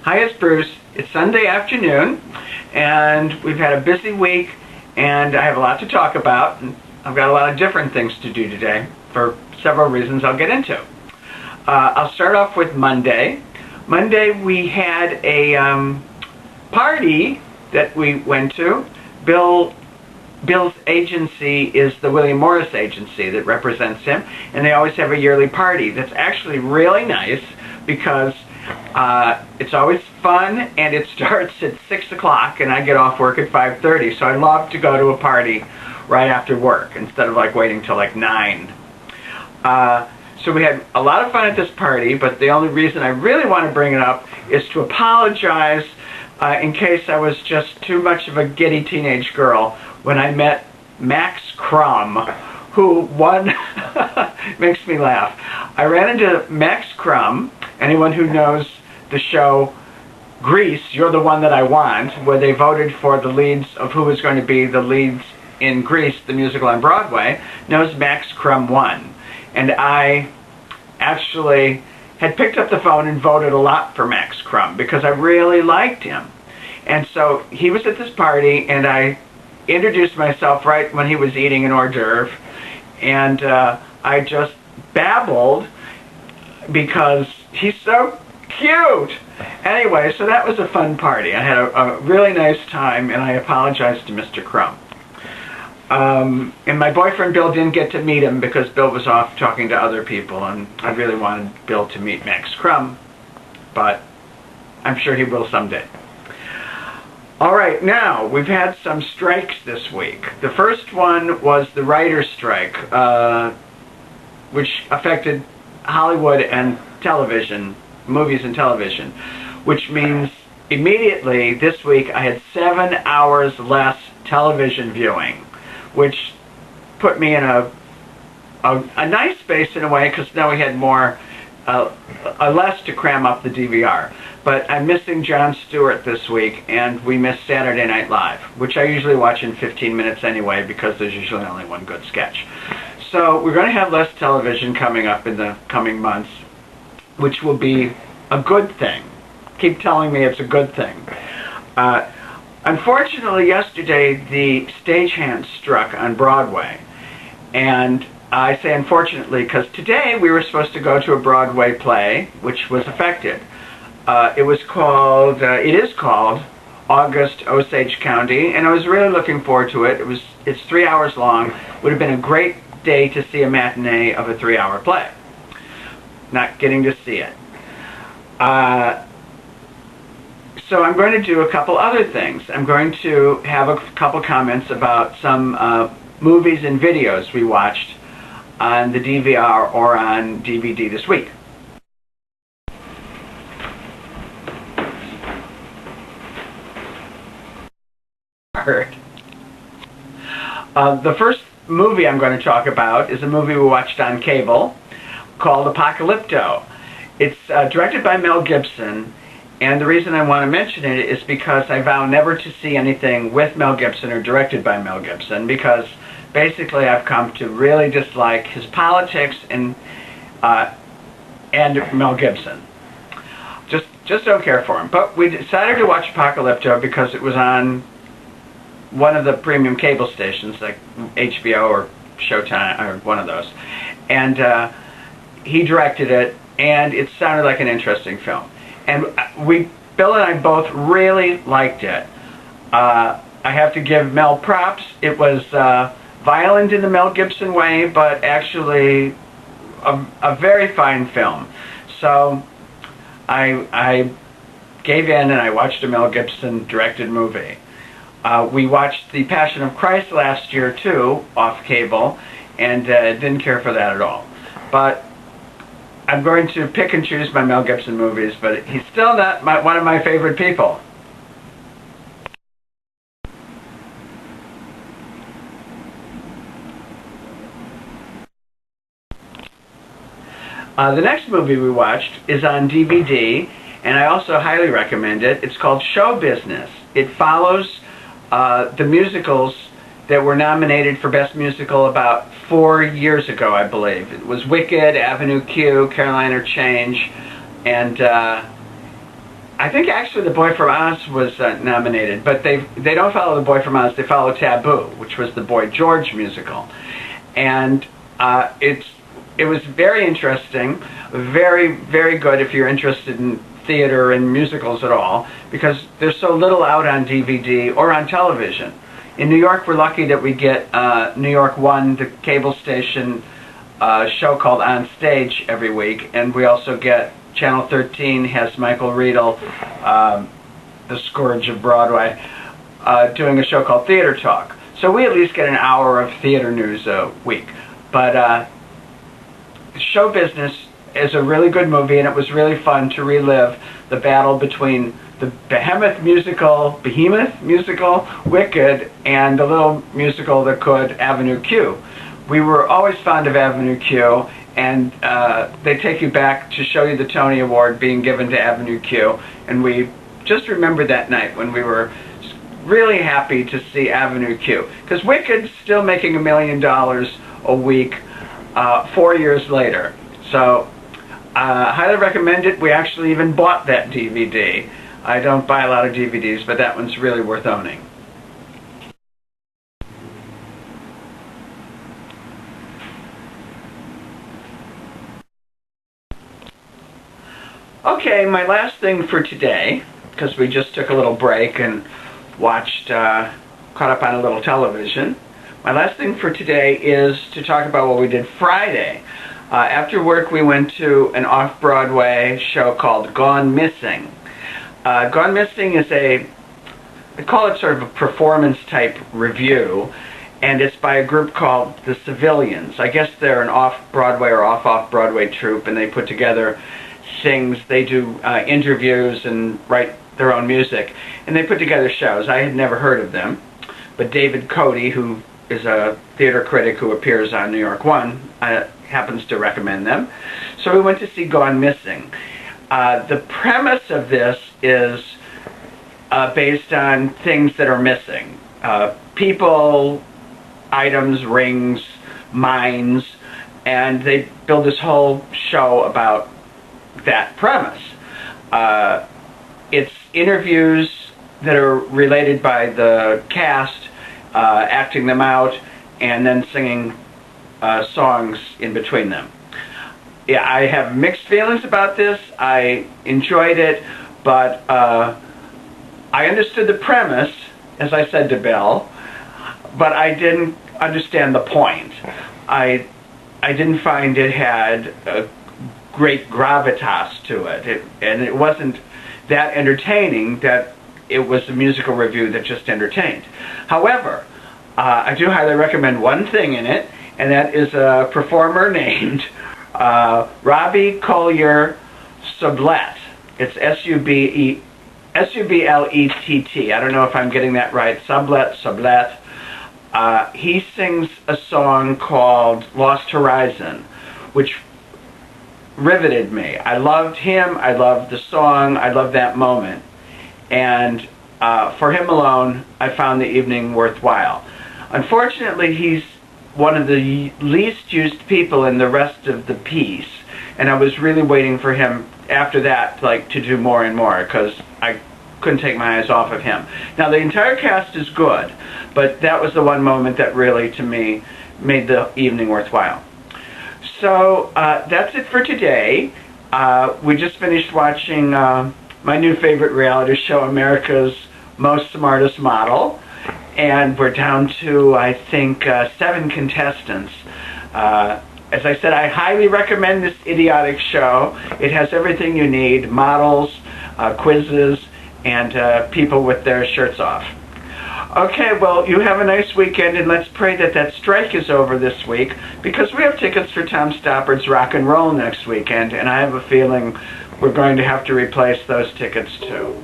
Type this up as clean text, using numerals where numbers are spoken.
Hi, it's Bruce. It's Sunday afternoon, and we've had a busy week, and I have a lot to talk about. And I've got a lot of different things to do today for several reasons I'll get into. I'll start off with Monday. Monday we had a party that we went to. Bill's agency is the William Morris agency that represents him, and they always have a yearly party that's actually really nice because it's always fun, and it starts at 6 o'clock, and I get off work at 5:30, so I love to go to a party right after work instead of like waiting till like 9. So we had a lot of fun at this party, but the only reason I really want to bring it up is to apologize in case I was just too much of a giddy teenage girl when I met Max Crumm, who won. Makes me laugh. I ran into Max Crumm. Anyone who knows the show Grease, You're the One That I Want, where they voted for the leads of who was going to be the leads in Grease, the musical on Broadway, knows Max Crumm won. And I actually had picked up the phone and voted a lot for Max Crumm because I really liked him. And so he was at this party, and I introduced myself right when he was eating an hors d'oeuvre, and I just babbled because he's so cute. Anyway, so that was a fun party. I had a really nice time, and I apologized to Mr. Crumm. And my boyfriend Bill didn't get to meet him because Bill was off talking to other people, and I really wanted Bill to meet Max Crumm, but I'm sure he will someday. Alright, now, we've had some strikes this week. The first one was the writer's strike, which affected Hollywood and television, movies and television, which means immediately this week I had 7 hours less television viewing, which put me in a nice space in a way, because now we had more, less to cram up the DVR. But I'm missing Jon Stewart this week, and we missed Saturday Night Live, which I usually watch in 15 minutes anyway, because there's usually only one good sketch. So we're going to have less television coming up in the coming months, which will be a good thing. Keep telling me it's a good thing. Unfortunately, yesterday the stagehand struck on Broadway, and I say unfortunately because today we were supposed to go to a Broadway play, which was affected. It is called August, Osage County, and I was really looking forward to it. It's 3 hours long. Would have been a great day to see a matinee of a 3-hour play. Not getting to see it. So I'm going to do a couple other things. I'm going to have a couple comments about some movies and videos we watched on the DVR or on DVD this week. The first movie I'm going to talk about is a movie we watched on cable called Apocalypto. It's directed by Mel Gibson, and the reason I want to mention it is because I vow never to see anything with Mel Gibson or directed by Mel Gibson, because basically I've come to really dislike his politics and Mel Gibson. Just don't care for him. But we decided to watch Apocalypto because it was on one of the premium cable stations, like HBO or Showtime, or one of those. And he directed it, and it sounded like an interesting film. And Bill and I both really liked it. I have to give Mel props. It was violent in the Mel Gibson way, but actually a very fine film. So I gave in and I watched a Mel Gibson directed movie. We watched The Passion of Christ last year too, off cable, and didn't care for that at all. But I'm going to pick and choose my Mel Gibson movies, but he's still not one of my favorite people. The next movie we watched is on DVD, and I also highly recommend it. It's called Show Business. It follows the musicals that were nominated for Best Musical about 4 years ago, I believe. It was Wicked, Avenue Q, Caroline or Change, and I think actually The Boy from Oz was nominated, but they don't follow The Boy from Oz. They follow Taboo, which was the Boy George musical, and it was very interesting, very good if you're interested in theater and musicals at all, because there's so little out on DVD or on television. In New York, we're lucky that we get New York 1, the cable station, show called On Stage every week, and we also get Channel 13 has Michael Riedel, the scourge of Broadway, doing a show called Theater Talk. So we at least get an hour of theater news a week. But Show Business is a really good movie, and it was really fun to relive the battle between the behemoth musical, Wicked, and the little musical that could, Avenue Q. We were always fond of Avenue Q, and they take you back to show you the Tony Award being given to Avenue Q, and we just remember that night when we were really happy to see Avenue Q, because Wicked's still making $1 million a week 4 years later. So highly recommend it. We actually even bought that DVD. I don't buy a lot of DVDs, but that one's really worth owning. Okay, my last thing for today, because we just took a little break and watched, caught up on a little television. My last thing for today is to talk about what we did Friday. After work, we went to an off-Broadway show called Gone Missing. Gone Missing is I call it sort of a performance-type review, and it's by a group called The Civilians. I guess they're an off-Broadway or off-Broadway troupe, and they put together things. They do interviews and write their own music, and they put together shows. I had never heard of them, but David Cody, who is a theater critic who appears on New York 1, happens to recommend them. So we went to see Gone Missing. The premise of this is based on things that are missing. People, items, rings, mines, and they build this whole show about that premise. It's interviews that are related by the cast, acting them out, and then singing songs in between them. Yeah, I have mixed feelings about this. I enjoyed it, but I understood the premise, as I said to Bill, but I didn't understand the point. I didn't find it had a great gravitas to it, and it wasn't that entertaining that it was a musical review that just entertained. However, I do highly recommend one thing in it, and that is a performer named Robbie Collier Sublett. It's S-U-B-L-E-T-T. I don't know if I'm getting that right. Sublett. He sings a song called Lost Horizon, which riveted me. I loved him. I loved the song. I loved that moment. And for him alone, I found the evening worthwhile. Unfortunately, he's one of the least used people in the rest of the piece, and I was really waiting for him after that, to do more and more, because I couldn't take my eyes off of him. Now, the entire cast is good, but that was the one moment that really, to me, made the evening worthwhile. So that's it for today. We just finished watching my new favorite reality show, America's Most Smartest Model, and we're down to, I think, 7 contestants. As I said, I highly recommend this idiotic show. It has everything you need: models, quizzes, and people with their shirts off. Okay, well, you have a nice weekend, and let's pray that that strike is over this week, because we have tickets for Tom Stoppard's Rock and Roll next weekend, and I have a feeling we're going to have to replace those tickets too.